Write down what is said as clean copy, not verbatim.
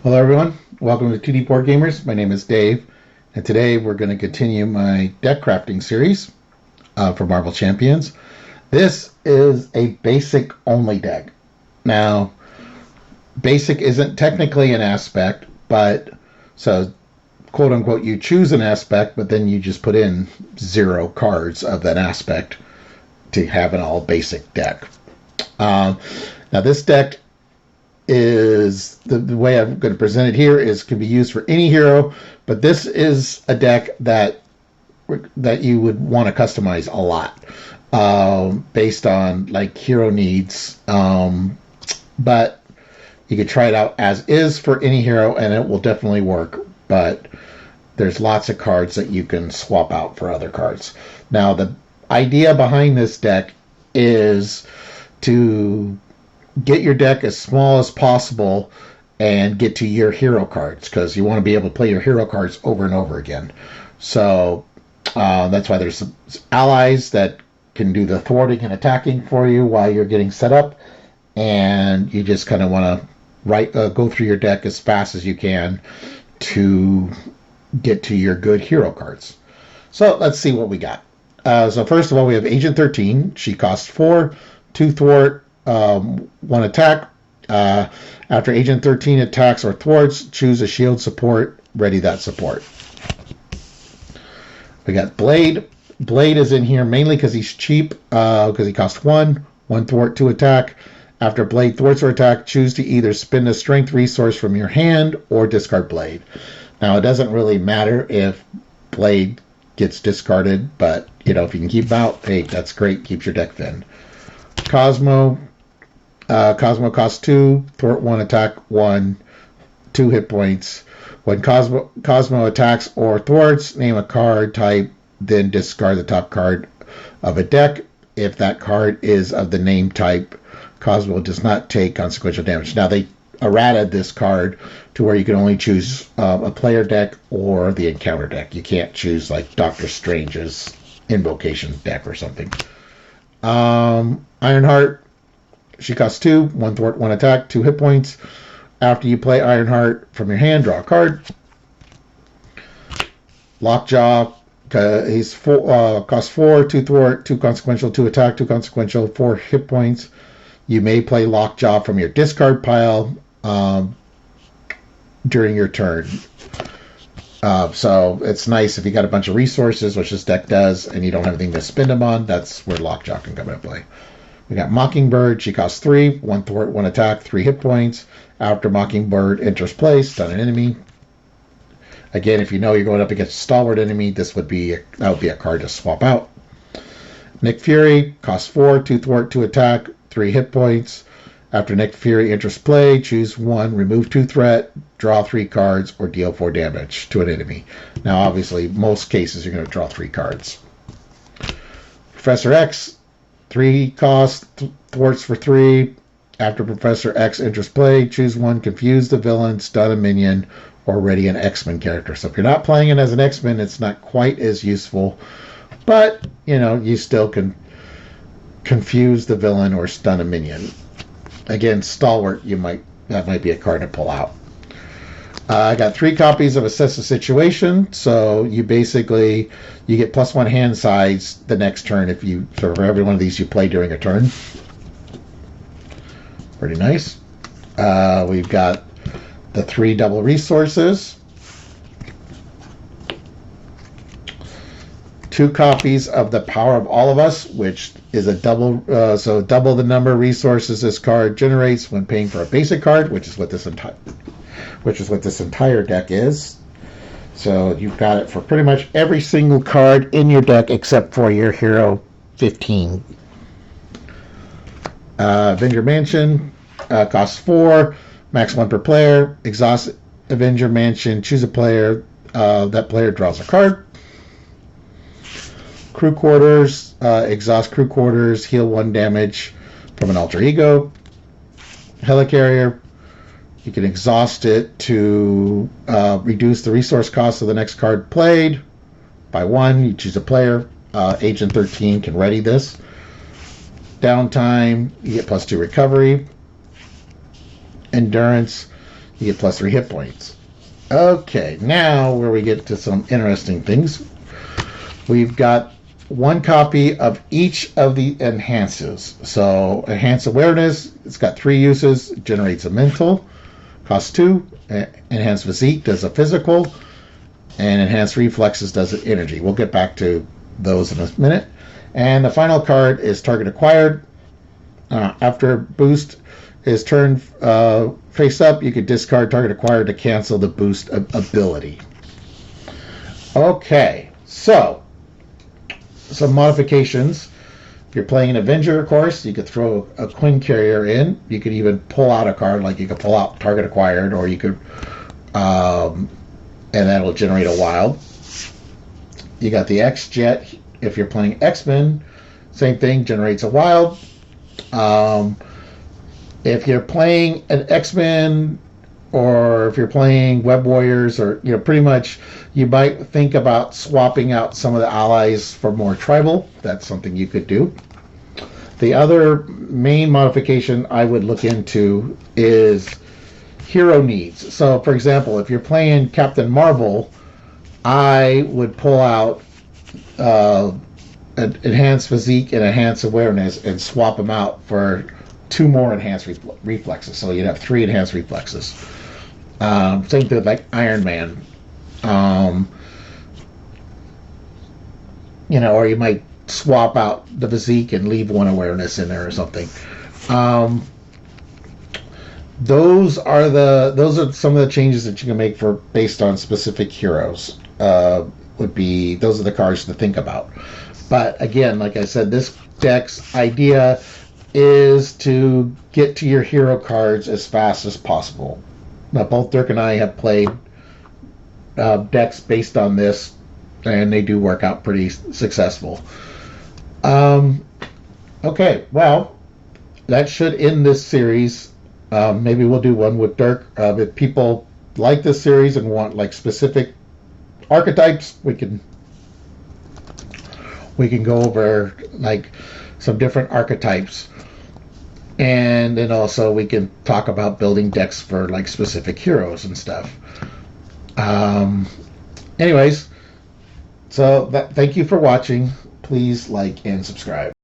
Hello everyone, welcome to 2D Board Gamers. My name is Dave, and today we're going to continue my deck crafting series for Marvel Champions. This is a basic only deck. Now, basic isn't technically an aspect, but so quote unquote you choose an aspect, but then you just put in 0 cards of that aspect to have an all basic deck. Now this deck is the way I'm going to present it here is can be used for any hero, but this is a deck that you would want to customize a lot based on like hero needs. But you could try it out as is for any hero, and it will definitely work. But there's lots of cards that you can swap out for other cards. Now the idea behind this deck is to get your deck as small as possible and get to your hero cards, because you want to be able to play your hero cards over and over again. So that's why there's some allies that can do the thwarting and attacking for you while you're getting set up, and you just kind of want to go through your deck as fast as you can to get to your good hero cards. So let's see what we got. So first of all, we have Agent 13. She costs 4, 2 thwart, 1 attack. After Agent 13 attacks or thwarts, choose a shield support. Ready that support. We got Blade. Blade is in here mainly because he's cheap, because he costs 1 thwart, 2 attack. After Blade thwarts or attack, choose to either spend a strength resource from your hand or discard Blade. Now, it doesn't really matter if Blade gets discarded, but if you can keep him out, hey, that's great. Keeps your deck thin. Cosmo. Cosmo costs 2, thwart 1, attack 1, 2 hit points. When Cosmo attacks or thwarts, name a card type, then discard the top card of a deck. If that card is of the name type, Cosmo does not take consequential damage. Now, they errated this card to where you can only choose a player deck or the encounter deck. You can't choose like Doctor Strange's invocation deck or something. Ironheart. She costs 2, 1 thwart, 1 attack, 2 hit points. After you play Ironheart from your hand, draw a card. Lockjaw, he's costs 4, 2 thwart, 2 consequential, 2 attack, 2 consequential, 4 hit points. You may play Lockjaw from your discard pile during your turn. So it's nice if you got a bunch of resources, which this deck does, and you don't have anything to spend them on. That's where Lockjaw can come into play. We got Mockingbird. She costs 3, 1 thwart, 1 attack, 3 hit points. After Mockingbird enters play, stun an enemy. Again, if you know you're going up against a stalwart enemy, that would be a card to swap out. Nick Fury costs 4, 2 thwart, 2 attack, 3 hit points. After Nick Fury enters play, choose 1, remove 2 threat, draw 3 cards, or deal 4 damage to an enemy. Now, obviously, most cases you're going to draw 3 cards. Professor X. 3 cost, thwarts for 3. After Professor X enters play, choose 1, confuse the villain, stun a minion, or ready an X-Men character. So if you're not playing it as an X-Men, it's not quite as useful. But, you still can confuse the villain or stun a minion. Again, Stalwart, that might be a card to pull out. I got 3 copies of Assess the Situation, so you get +1 hand size the next turn for every one of these you play during a turn. Pretty nice. We've got the 3 double resources. 2 copies of the Power of All of Us, which is a double the number of resources this card generates when paying for a basic card, which is what this entire deck is. So you've got it for pretty much every single card in your deck except for your Hero 15. Avenger Mansion costs 4, max 1 per player. Exhaust Avenger Mansion, choose a player. That player draws a card. Crew Quarters, exhaust Crew Quarters, heal 1 damage from an alter ego. Helicarrier. You can exhaust it to reduce the resource cost of the next card played by 1. You choose a player. Agent 13 can ready this. Downtime, you get +2 recovery. Endurance, You get plus 3 hit points. Okay, now where we get to some interesting things. We've got one copy of each of the enhances. So enhance awareness, it's got 3 uses. It generates a mental, costs 2. Enhance physique does a physical, and enhance reflexes does an energy. We'll get back to those in a minute. And the final card is target acquired. After boost is turned face up, you could discard target acquired to cancel the boost ability. Okay, so some modifications. If you're playing an Avenger, of course, you could throw a Queen Carrier in. You could even pull out a card, like you could pull out target acquired, or you could, and that'll generate a wild. You got the X-Jet. If you're playing X-Men, same thing, generates a wild. If you're playing an X-Men, or if you're playing Web Warriors, or pretty much, you might think about swapping out some of the allies for more tribal. That's something you could do. The other main modification I would look into is hero needs. So, for example, if you're playing Captain Marvel, I would pull out enhanced physique and enhanced awareness and swap them out for 2 more enhanced reflexes. So you'd have 3 enhanced reflexes. Same thing like Iron Man. Or you might swap out the physique and leave 1 awareness in there or something. Those are some of the changes that you can make for based on specific heroes. Those are the cards to think about. But again, like I said, this deck's idea is to get to your hero cards as fast as possible. Now, both Dirk and I have played decks based on this, and they do work out pretty successful. Okay, well, that should end this series. Maybe we'll do one with Dirk. If people like this series and want like specific archetypes, we can go over like some different archetypes, and then also we can talk about building decks for like specific heroes and stuff. Anyways, so thank you for watching. Please like and subscribe.